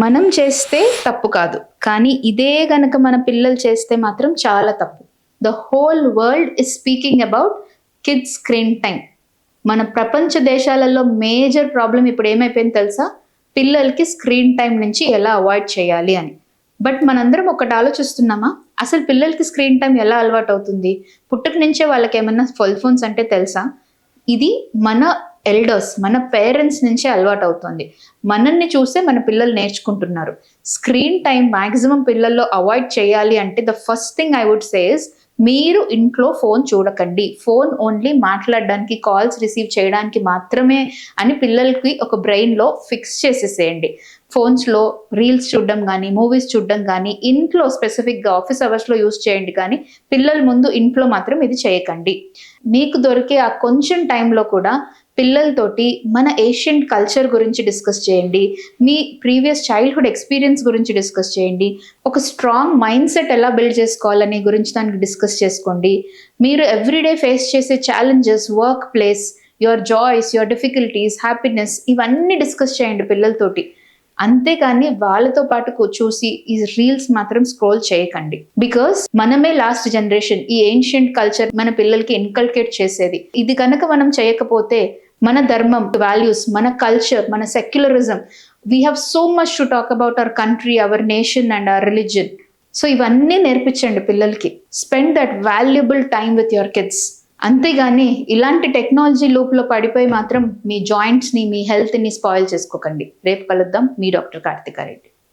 మనం చేస్తే తప్పు కాదు. కానీ ఇదే గనక మన పిల్లలు చేస్తే మాత్రం చాలా తప్పు. The whole world is speaking about kids screen time. మన ప్రపంచ దేశాలలో మేజర్ ప్రాబ్లమ్ ఇప్పుడు ఏమైపోయింది తెలుసా? పిల్లలకి స్క్రీన్ టైమ్ నుంచి ఎలా అవాయిడ్ చేయాలి అని. బట్ మనందరం ఒకటి ఆలోచిస్తున్నామా? అసలు పిల్లలకి స్క్రీన్ టైమ్ ఎలా అలవాటు అవుతుంది? పుట్టుక నుంచే వాళ్ళకి ఏమన్నా సెల్ ఫోన్స్ అంటే తెలుసా? ఇది మన ఎల్డర్స్, మన పేరెంట్స్ నుంచే అలవాటు అవుతుంది. మనల్ని చూసే మన పిల్లలు నేర్చుకుంటున్నారు. స్క్రీన్ టైం మాక్సిమం పిల్లల్లో అవాయిడ్ చేయాలి అంటే the first thing I would say is, మీరు ఇంట్లో ఫోన్ చూడకండి. ఫోన్ ఓన్లీ మాట్లాడడానికి, కాల్స్ రిసీవ్ చేయడానికి మాత్రమే అని పిల్లలకి ఒక బ్రెయిన్లో ఫిక్స్ చేసేసేయండి. ఫోన్స్లో రీల్స్ చూడడం కానీ, మూవీస్ చూడడం కానీ, ఇంట్లో స్పెసిఫిక్గా ఆఫీస్ అవర్స్లో యూస్ చేయండి, కానీ పిల్లల ముందు ఇంట్లో మాత్రం ఇది చేయకండి. మీకు దొరికే ఆ కొంచెం టైంలో కూడా పిల్లలతోటి మన ఏషియన్ కల్చర్ గురించి డిస్కస్ చేయండి. మీ ప్రీవియస్ చైల్డ్హుడ్ ఎక్స్పీరియన్స్ గురించి డిస్కస్ చేయండి. ఒక స్ట్రాంగ్ మైండ్ సెట్ ఎలా బిల్డ్ చేసుకోవాలనే గురించి దానికి డిస్కస్ చేసుకోండి. మీరు ఎవ్రీడే ఫేస్ చేసే challenges, work place, your joys, your difficulties, happiness, ఇవన్నీ డిస్కస్ చేయండి పిల్లలతోటి. అంతేకాని వాళ్ళతో పాటు చూసి ఈ రీల్స్ మాత్రం స్క్రోల్ చేయకండి. బికాస్ మనమే లాస్ట్ జనరేషన్ ఈ ఏన్షియంట్ కల్చర్ మన పిల్లలకి ఇన్కల్కేట్ చేసేది. ఇది కనుక మనం చేయకపోతే మన ధర్మం, వాల్యూస్, మన కల్చర్, మన secularism, we have so much to talk about our country, our nation and hour religion. So ఇవన్నీ నేర్పించండి పిల్లలకి. Spend that valuable time with your kids. అంతేగాని ఇలాంటి టెక్నాలజీ లూప్లో పడిపోయి మాత్రం మీ జాయింట్స్ని, మీ హెల్త్ని స్పాయిల్ చేసుకోకండి. రేపు కలుద్దాం. మీ డాక్టర్ కార్తికా రెడ్డి.